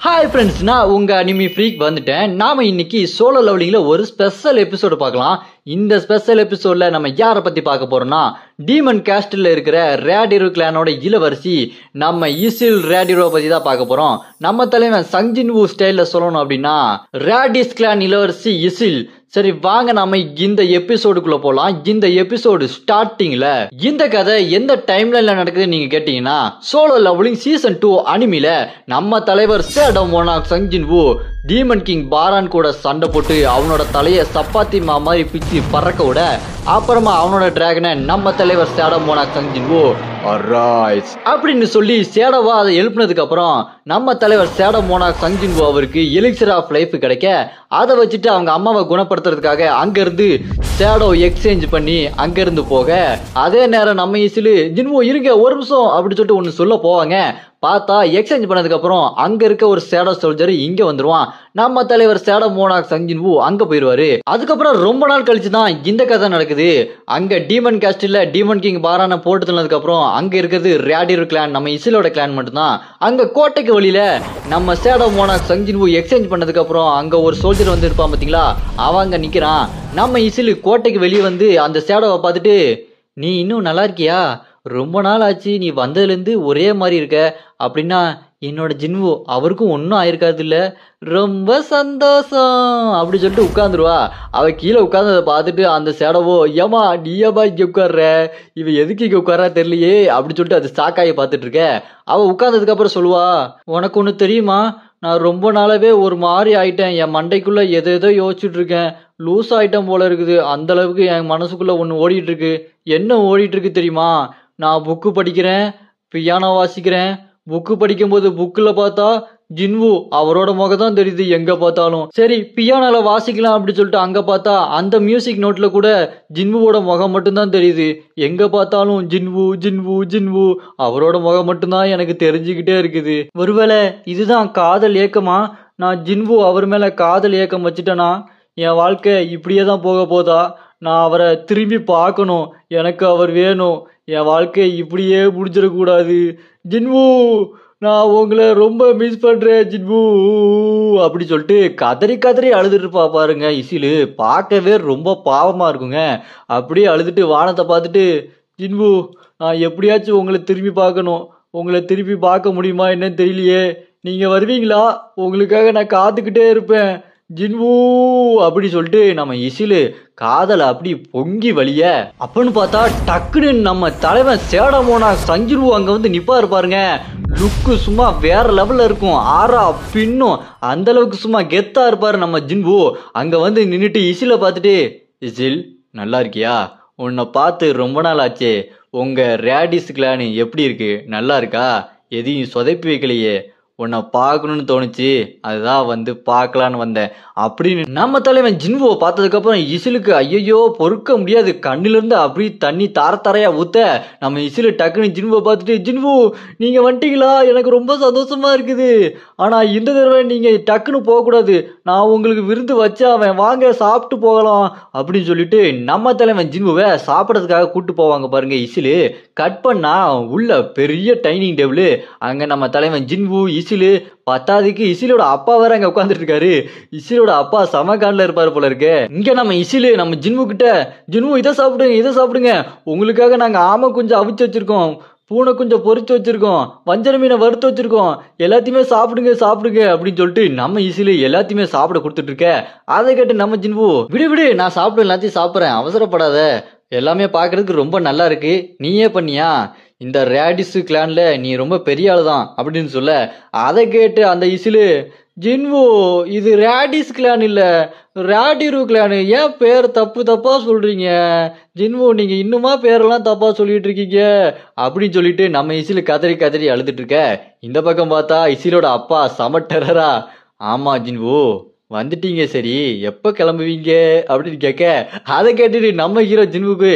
Hi friends, நான் உங்க anime freak வந்துட்டேன். நாம இன்னைக்கு சோலோ லெவலிங்ல ஒரு ஸ்பெஷல் எபிசோடு பார்க்கலாம். இந்த ஸ்பெஷல் எபிசோட்ல நம்ம யாரை பத்தி பார்க்க போறோம்னா, டீமன் கேஸ்டில் இருக்கிற ரேடிரோ கிளானோட இளவரசி நம்ம ஈசில் ரேடிரோ பத்தி தான் பார்க்க போறோம். நம்ம தலைவன் சங்ஜின் வூ ஸ்டைல்ல சொல்லணும் அப்படின்னா ரேடிஸ் கிளான் இளவரசி இசில். சரி வாங்க நாம இந்த எபிசோடுக்குள்ள போலாம். இந்த எபிசோடு ஸ்டார்டிங்ல இந்த கதை எந்த டைம்லைன்ல நடக்குதுன்னு நீங்க கேட்டீங்கன்னா, சோலோ லெவலிங் சீசன் 2 அனிமில நம்ம தலைவர் ஷேடோ மோனாக் சங்ஜின் வூ டீமன் கிங் பாரான் கூட சண்டை போட்டு அவனோட தலைய சப்பாத்தி மாதிரி பிச்சு பறக்க விட, அப்புறமா அவனோட டிராகனை நம்ம தலைவர் ஷேடோ மோனாக் சங்ஜின் வூ அரைஸ் அப்படின்னு சொல்லி ஷேடோவா அதை எழுப்பினதுக்கு அப்புறம் நம்ம தலைவர் ஷேடோ மோனாக் சங்ஜின் வூ அவருக்கு எலிக்சர் ஆஃப் லைஃப் கிடைக்க, அதை வச்சுட்டு அவங்க அம்மாவை குணப்படுத்துறதுக்காக அங்கிருந்து ஷேடோ எக்ஸ்சேஞ்ச் பண்ணி அங்கிருந்து போக, அதே நேரம் நம்ம ஈசிலு ஜின்வோ இருங்க ஒரு நிமிஷம் அப்படி சொல்லிட்டு ஒன்னு சொல்ல போவாங்க. பார்த்தா எக்ஸ்சேஞ்ச் பண்ணதுக்கு அப்புறம் அங்க இருக்க ஒரு ஷேடோ சோல்ஜர் இங்க வந்துருவான். நம்ம தலைவர் ஷேடோ மோனாக் சங்ஜின் வூ அங்க போயிருவாரு. அதுக்கப்புறம் ரொம்ப நாள் கழிச்சு தான் இந்த கதை நடக்குது. அங்க டீமன் கேஸ்டில் டீமன் கிங் பாரான போட்டு தந்ததுக்கு அப்புறம் அங்க இருக்கிறது ரேடியர் கிளான், நம்ம இசிலோட கிளான் மட்டும்தான். அங்க கோட்டைக்கு வழியில நம்ம ஷேடோ மோனாக் சங்ஜின் வூ எக்ஸ்சேஞ்ச் பண்ணதுக்கு அப்புறம் அங்க ஒரு சோல்ஜர் வந்து இருப்பான் பாத்தீங்களா, அவன் அங்க நிக்கிறான். நம்ம இசிலு கோட்டைக்கு வெளியே வந்து அந்த ஷேடோவை பார்த்துட்டு, நீ இன்னும் நல்லா இருக்கியா, ரொம்ப நாள் ஆச்சு நீ வந்ததுலேருந்து ஒரே மாதிரி இருக்க அப்படின்னா, என்னோட ஜின்வு அவருக்கும் ஒன்றும் ஆயிருக்காது இல்ல, ரொம்ப சந்தோஷம் அப்படி சொல்லிட்டு உட்காந்துருவா. அவ கீழே உட்கார்ந்ததை பார்த்துட்டு அந்த சேடவோ, ஏமா நீயமா இங்க உட்கார்ற, இவ எதுக்கு இங்க உட்காரா தெரியலையே அப்படி சொல்லிட்டு அது ஸ்டாக்காகி பார்த்துட்டு இருக்க. அவ உட்கார்ந்ததுக்கு அப்புறம் சொல்லுவா, உனக்கு ஒன்று தெரியுமா, நான் ரொம்ப நாளாவே ஒரு மாதிரி ஆயிட்டேன், என் மண்டைக்குள்ள எதோ யோசிச்சுட்டு இருக்கேன், லூஸ் ஆயிட்டம் போல இருக்குது, அந்த அளவுக்கு என் மனசுக்குள்ள ஒன்று ஓடிட்டு இருக்கு. என்ன ஓடிட்டு இருக்கு தெரியுமா, நான் புக்கு படிக்கிறேன், பியானோ வாசிக்கிறேன். புக்கு படிக்கும்போது புக்கில் பார்த்தா ஜின்வு அவரோட முகம் தான் தெரியுது எங்க பார்த்தாலும். சரி பியானோல வாசிக்கலாம் அப்படி சொல்லிட்டு அங்க பார்த்தா அந்த மியூசிக் நோட்ல கூட ஜின்வுவோட முகம் மட்டும்தான் தெரியுது. எங்க பார்த்தாலும் ஜின்வு ஜின்வு ஜின்வு அவரோட முகம் மட்டும்தான் எனக்கு தெரிஞ்சுக்கிட்டே இருக்குது. ஒருவேளை இதுதான் காதல் ஏக்கமா, நான் ஜின்வு அவர் மேல காதல் ஏக்கம் வச்சுட்டேனா, என் வாழ்க்கை இப்படியே தான் போக போதா, நான் அவரை திரும்பி பார்க்கணும், எனக்கு அவர் வேணும், என் வாழ்க்கை இப்படியே முடிஞ்சிடக்கூடாது. ஜின்வு நான் உங்களை ரொம்ப மிஸ் பண்றேன் ஜின்வு அப்படி சொல்லிட்டு கதறி கதறி அழுதுட்டு இருப்பா பாருங்க இசிலு. பார்க்கவே ரொம்ப பாவமா இருக்குங்க. அப்படியே அழுதுட்டு வானத்தை பார்த்துட்டு, ஜின்வு நான் எப்படியாச்சும் உங்களை திரும்பி பார்க்கணும், உங்களை திரும்பி பார்க்க முடியுமா என்னன்னு தெரியலையே, நீங்க வருவீங்களா, உங்களுக்காக நான் காத்துக்கிட்டே இருப்பேன் ஜின்வு அப்படி சொல்லிட்டு நம்ம இசிலு காதல அப்படி பொங்கி வழிய. அப்படின்னு பார்த்தா டக்குன்னு நம்ம தலைவன் ஷேடோ மோனாக் சங்ஜின் வூ அங்க வந்து நிப்பா இருப்பாருங்க. லுக்கு சும்மா வேற லெவல்ல இருக்கும், ஆறா பின்னும் அந்த அளவுக்கு சும்மா கெத்தா இருப்பாரு நம்ம ஜின்வு. அங்க வந்து நின்றுட்டு இசில பார்த்துட்டு, இசில் நல்லா இருக்கியா, உன்னை பார்த்து ரொம்ப நாள் ஆச்சே, உங்க ரேடிஸ் கிளான் எப்படி இருக்கு, நல்லா இருக்கா, எதையும் சொதைப்பி வைக்கலையே, உன்னை பார்க்கணும்னு தோணுச்சு, அதுதான் வந்து பார்க்கலான்னு வந்தேன் அப்படின்னு நம்ம தலைவன் ஜின்வுவை பார்த்ததுக்கு அப்புறம் இசிலுக்கு ஐயோ பொறுக்க முடியாது, கண்ணுல இருந்து அப்படி தண்ணி தார தாரையா ஊத்த. நம்ம இசிலு டக்குன்னு ஜின்வுவை பார்த்துட்டு, ஜின்வு நீங்க வந்துட்டீங்களா, எனக்கு ரொம்ப சந்தோஷமா இருக்குது, ஆனா இந்த தடவை நீங்க டக்குன்னு போகக்கூடாது, நான் உங்களுக்கு விருந்து வச்சாவன், வாங்க சாப்பிட்டு போகலாம் அப்படின்னு சொல்லிட்டு நம்ம தலைவன் ஜின்வுவை சாப்பிடறதுக்காக கூட்டு போவாங்க பாருங்க இசிலு. கட் பண்ணா உள்ள பெரிய டைனிங் டேபிள், அங்க நம்ம தலைவன் ஜின்வு இசிலு, பத்தாதுக்கு இசிலோட அப்பா வேற அங்க உட்காந்துட்டு இருக்காரு. இசிலோட அப்பா சமகான்ல இருப்பாரு போல இருக்கு. இங்க நம்ம இசிலு நம்ம ஜின்வு கிட்ட, ஜின்வு இதை சாப்பிடுங்க இதை சாப்பிடுங்க, உங்களுக்காக நாங்க ஆமை கொஞ்சம் அவிச்சு வச்சிருக்கோம், பூனை கொஞ்சம் பொறிச்சு வச்சிருக்கோம், வஞ்சர மீனை வறுத்து வச்சிருக்கோம், எல்லாத்தையுமே சாப்பிடுங்க சாப்பிடுங்க அப்படின்னு சொல்லிட்டு நம்ம இசிலு எல்லாத்தையுமே சாப்பிட கொடுத்துட்டு இருக்க. அதை கேட்டு நம்ம ஜின்வு, விடு விடு நான் சாப்பிடு எல்லாத்தையும் சாப்பிட்றேன், அவசரப்படாத, எல்லாமே பார்க்கறதுக்கு ரொம்ப நல்லா இருக்கு, நீயே பண்ணியா, இந்த ரேடிஸ் கிளான்ல நீ ரொம்ப பெரிய ஆளு தான் அப்படின்னு சொல்ல. அதை கேட்டு அந்த இசிலு, ஜின்வு இது ரேடிஸ் கிளான் இல்ல ரேடிரு கிளானு, ஏன் பேர் தப்பு தப்பா சொல்றீங்க ஜின்வு, நீங்க இன்னுமா பேரெல்லாம் தப்பா சொல்லிட்டு இருக்கீங்க அப்படின்னு சொல்லிட்டு நம்ம இசிலு கதறி கதறி அழுதுட்டு இருக்க. இந்த பக்கம் பார்த்தா இசிலோட அப்பா செம டெரரா, ஆமா ஜின்வு வந்துட்டீங்க, சரி எப்ப கிளம்புவீங்க அப்படின்னு கேட்க. அதை கேட்டுட்டு நம்ம ஹீரோ ஜின்வுக்கு,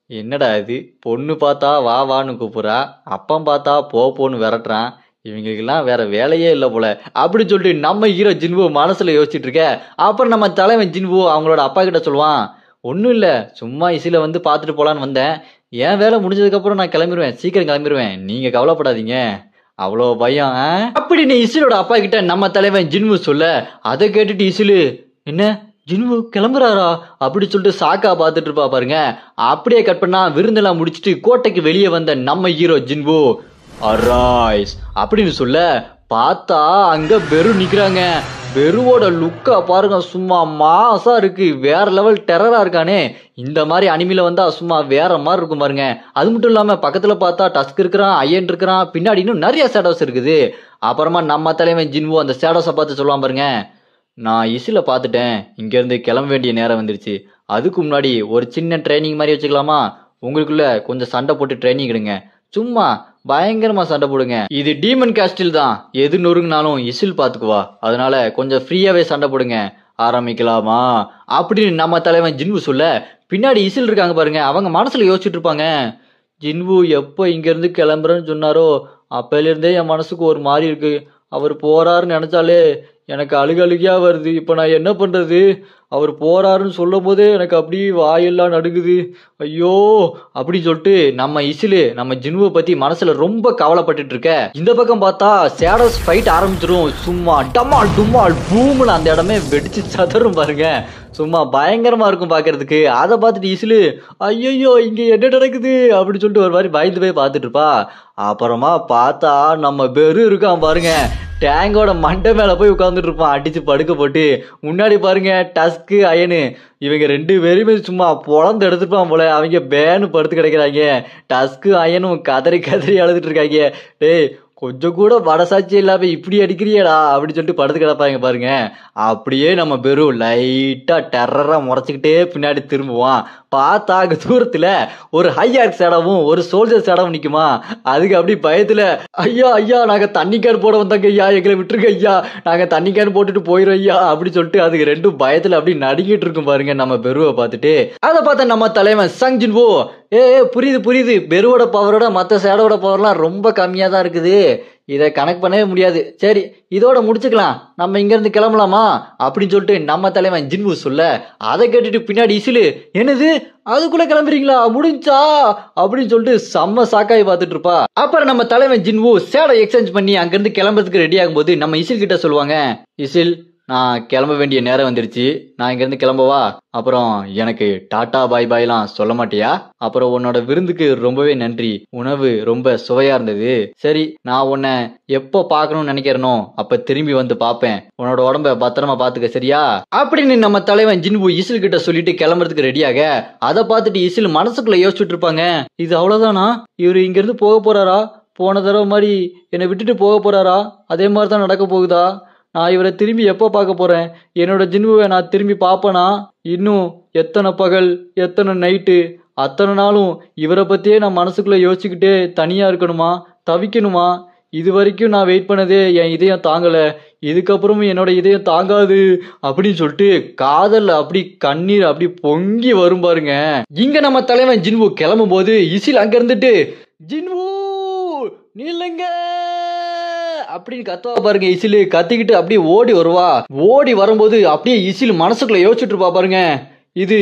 என்னடா இது, பொண்ணு பார்த்தா வா வான்னு கூப்பிட்றா, அப்பம் பார்த்தா போன்னு விரட்டுறான், இவங்களுக்கெல்லாம் வேற வேலையே இல்லை போல அப்படி சொல்லிட்டு நம்ம ஹீரோ ஜின்வு மனசுல யோசிச்சுட்டு இருக்க. அப்புறம் நம்ம தலைவன் ஜின்வு அவங்களோட அப்பா கிட்ட சொல்லுவான், ஒன்றும் இல்லை சும்மா இசில வந்து பார்த்துட்டு போலான்னு வந்தேன், என் வேலை முடிஞ்சதுக்கப்புறம் நான் கிளம்பிடுவேன், சீக்கிரம் கிளம்பிடுவேன், நீங்க கவலைப்படாதீங்க அவ்வளோ பயம் அப்படின்னு இசிலோட அப்பா கிட்ட நம்ம தலைவன் ஜின்வு சொல்ல, அதை கேட்டுட்டு இசிலு என்ன ஜின்வு கிளம்புறாரா அப்படி சொல்லிட்டு சாக்கா பார்த்துட்டு இருப்பா பாருங்க. அப்படியே கட் பண்ணா விருந்தெல்லாம் முடிச்சுட்டு கோட்டைக்கு வெளியே வந்த நம்ம ஹீரோ ஜின்வு அரைஸ் அப்படின்னு சொல்ல பார்த்தா அங்க பெரு நிக்கிறாங்க. பெருவோட லுக்கா பாருங்க, சும்மா மாசா இருக்கு, வேற லெவல் டெரரா இருக்கானே. இந்த மாதிரி அனிமில வந்தா சும்மா வேற மாதிரி இருக்கும் பாருங்க. அது மட்டும் இல்லாம பக்கத்துல பார்த்தா டஸ்க் இருக்கிறான், அயன் இருக்கிறான், பின்னாடி இன்னும் நிறைய ஷேடோஸ் இருக்குது. அப்புறமா நம்ம தலைவன் ஜின்வு அந்த ஷேடோஸை பார்த்து சொல்லுவான் பாருங்க, நான் இசில பார்த்துட்டேன், இங்க இருந்து கிளம்ப வேண்டிய நேரம் வந்துருச்சு. அதுக்கு முன்னாடி ஒரு சின்ன ட்ரைனிங் மாதிரி வச்சுக்கலாமா? உங்களுக்குள்ள கொஞ்சம் சண்டை போட்டு ட்ரைனிங் எடுங்க, சும்மா பயங்கரமா சண்டை போடுங்க. இது டீமன் காஸ்டில் தான், எது நொறுங்கினாலும் இசில் பாத்துக்குவா, அதனால கொஞ்சம் ஃப்ரீயாவே சண்டை போடுங்க, ஆரம்பிக்கலாமா அப்படின்னு நம்ம தலைவன் ஜின்வு சொல்ல பின்னாடி இசில் இருக்காங்க பாருங்க. அவங்க மனசுல யோசிச்சுட்டு இருப்பாங்க, ஜின்வு எப்போ இங்க இருந்து கிளம்புறேன்னு சொன்னாரோ அப்பையில இருந்தே என் மனசுக்கு ஒரு மாதிரி இருக்கு. அவர் போறாருன்னு நினைச்சாலே எனக்கு அழுகழுகியா வருது. இப்ப நான் என்ன பண்றது? அவர் போறாருன்னு சொல்லும் போதே எனக்கு அப்படியே வாயெல்லாம் நடுங்குது, ஐயோ அப்படின்னு சொல்லிட்டு நம்ம இசிலு நம்ம ஜின்வை பத்தி மனசுல ரொம்ப கவலைப்பட்டுட்டு இருக்க. இந்த பக்கம் பார்த்தா ஷேடோஸ் ஃபைட் ஆரம்பிச்சிரும். சும்மா டமால் டுமால் பூம்னு அந்த இடமே வெடிச்சு சதறும் பாருங்க. சும்மா பயங்கரமா இருக்கும் பாக்குறதுக்கு. அதை பார்த்துட்டு இசிலு ஐயோ இங்க என்ன நடக்குது அப்படின்னு சொல்லிட்டு ஒரு மாதிரி பயந்து போய் பார்த்துட்டு இருப்பா. அப்புறமா பார்த்தா நம்ம பெரு இருக்கான் பாருங்க, டேங்கோட மண்டை மேல போய் உட்காந்துட்டு இருப்பான் அடிச்சு படுக்க போட்டு. முன்னாடி பாருங்க டஸ்க்கு அயனு, இவங்க ரெண்டு பேருமே சும்மா பொழந்து எடுத்துப்பான் போல. அவங்க பேனு படுத்து கிடைக்கிறாங்க. டஸ்க்கு அயனும் கதறி கதறி அழுதுட்டு இருக்காங்க. டேய் கொஞ்சம் கூட மனசாட்சி இல்லாம இப்படி அடிக்கிறியடா அப்படின்னு சொல்லிட்டு படுத்து கிடப்பாங்க பாருங்க. அப்படியே நம்ம பெரு லைட்டா டெரரா முறைச்சுக்கிட்டே பின்னாடி திரும்புவான். பார்த்தா அங்க தூரத்துல ஒரு ஹையார்க் சேடவும் ஒரு சோல்ஜர் சேடவும் நிக்குமா. அதுக்கு அப்படி பயத்துல ஐயா ஐயா நாங்க தண்ணி கேன் போட வந்தாங்க ஐயா, எங்களை விட்டுருக்க ஐயா, நாங்க தண்ணி கேன் போட்டுட்டு போயிரும் ஐயா அப்படி சொல்லிட்டு அதுக்கு ரெண்டும் பயத்துல அப்படி நடுங்கிட்டு இருக்கும் பாருங்க நம்ம பெருவை பார்த்துட்டு. அதை பார்த்த நம்ம தலைவன் சங் ஜின்வோ புரியுது புரியுது, பெருவோட பவரோட மற்ற சேடோட பவர்லாம் ரொம்ப கம்மியா தான் இருக்குது, இதை கனெக்ட் பண்ணவே முடியாது, சரி இதோட முடிச்சுக்கலாம், நம்ம இங்க இருந்து கிளம்பலாமா அப்படின்னு சொல்லிட்டு நம்ம தலைவன் ஜின்வு சொல்ல அதை கேட்டுட்டு பின்னாடி இசிலு என்னது அதுக்குள்ள கிளம்புறீங்களா முடிஞ்சா அப்படின்னு சொல்லிட்டு செம்ம சாக்காய் பார்த்துட்டு இருப்பா. அப்புறம் நம்ம தலைவன் ஜின்வு சேடை எக்ஸ்சேஞ்ச் பண்ணி அங்க இருந்து கிளம்புறதுக்கு ரெடி ஆகும் போது நம்ம இசில் கிட்ட சொல்லுவாங்க, இசில் நான் கிளம்ப வேண்டிய நேரம் வந்துருச்சு, நான் இங்க இருந்து கிளம்பவா? அப்புறம் எனக்கு டாடா பாய் பாய்லாம் சொல்ல மாட்டியா? அப்புறம் உன்னோட விருந்துக்கு ரொம்பவே நன்றி, உணவு ரொம்ப சுவையா இருந்தது, சரி நான் உன்னை எப்போ பார்க்கணும்னு நினைக்கிறனோ அப்ப திரும்பி வந்து பாப்பேன், உன்னோட உடம்ப பத்திரமா பாத்துக்க சரியா அப்படின்னு நம்ம தலைவன் ஜின்வு இசில் கிட்ட சொல்லிட்டு கிளம்புறதுக்கு ரெடியாக. அதை பார்த்துட்டு இசில் மனசுக்குள்ள யோசிச்சுட்டு இருப்பாங்க, இது அவ்வளவுதானா, இவரு இங்க இருந்து போக போறாரா, போன தடவை மாதிரி என்னை விட்டுட்டு போக போறாரா, அதே மாதிரிதான் நடக்க போகுதா, நான் இவரை திரும்பி எப்போ பார்க்க போறேன், என்னோட ஜின்வுவை நான் திரும்பி பார்ப்பேனா, இன்னும் எத்தனை பகல் எத்தனை நைட்டு அத்தனை நாளும் இவரை பத்தியே நான் மனசுக்குள்ள யோசிச்சுக்கிட்டே தனியா இருக்கணுமா, தவிக்கணுமா, இது வரைக்கும் நான் வெயிட் பண்ணதே என் இதயம் தாங்கல, இதுக்கப்புறமும் என்னோட இதயம் தாங்காது அப்படின்னு சொல்லிட்டு காதல் அப்படி கண்ணீர் அப்படி பொங்கி வரும் பாருங்க. இங்க நம்ம தலைவன் ஜின்வு கிளம்பும் போது இசில் அங்க இருந்துட்டு ஜின்வு நில்லுங்க அப்படின்னு கத்துவா பாருங்க. இசிலு கத்திக்கிட்டு அப்படியே ஓடி வருவா. ஓடி வரும்போது அப்படியே இசில் மனசுக்குள்ள யோசிச்சுட்டு இருப்பா பாருங்க, இது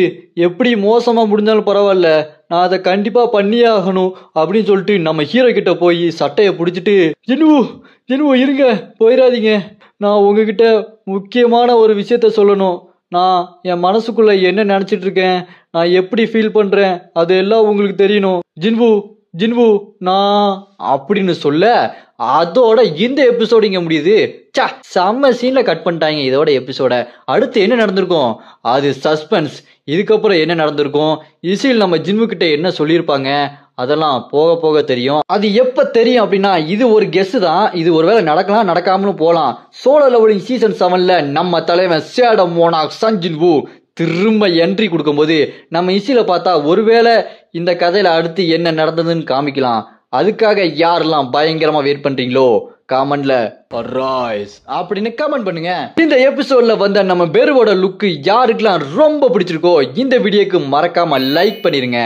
எப்படி மோசமா முடிஞ்சாலும் பரவாயில்ல, நான் அதை கண்டிப்பா பண்ணியே ஆகணும் அப்படின்னு சொல்லிட்டு நம்ம ஹீரோ கிட்ட போய் சட்டையை பிடிச்சிட்டு ஜின்வு இருங்க போயிடாதீங்க, நான் உங்ககிட்ட முக்கியமான ஒரு விஷயத்த சொல்லணும், நான் என் மனசுக்குள்ள என்ன நினைச்சிட்டு இருக்கேன், நான் எப்படி ஃபீல் பண்றேன் அது எல்லாம் உங்களுக்கு தெரியணும், ஜின்வு நான் அப்படின்னு சொல்ல அதோட இந்த எபிசோடு இங்க முடியுது. செம்ம சீன்ல கட் பண்ணிட்டாங்க இதோட எபிசோட. அடுத்து என்ன நடந்திருக்கும் அது சஸ்பென்ஸ். இதுக்கப்புறம் என்ன நடந்திருக்கும், இசில் நம்ம ஜின்வு கிட்ட என்ன சொல்லியிருப்பாங்க அதெல்லாம் போக போக தெரியும். அது எப்ப தெரியும் அப்படின்னா இது ஒரு கெஸ் தான், இது ஒருவேளை நடக்கலாம் நடக்காமலும் போலாம். சோலோ லெவலிங் சீசன் 7ல நம்ம தலைவன் ஷேடோ மோனார்க் சங் ஜின்வு திரும்ப என்ட்ரி கொடுக்கும்போது நம்ம இசில பார்த்தா ஒருவேளை இந்த கதையில அடுத்து என்ன நடந்ததுன்னு காமிக்கலாம். அதுக்காக யாரெல்லாம் பயங்கரமா வெயிட் பண்றீங்களோ கமெண்ட்ல ரைஸ் அப்படின்னு கமெண்ட் பண்ணுங்க. இந்த எபிசோட்ல வந்த நம்ம பெருவோட லுக் யாருக்கெல்லாம் ரொம்ப பிடிச்சிருக்கோ இந்த வீடியோக்கு மறக்காம லைக் பண்ணிருங்க.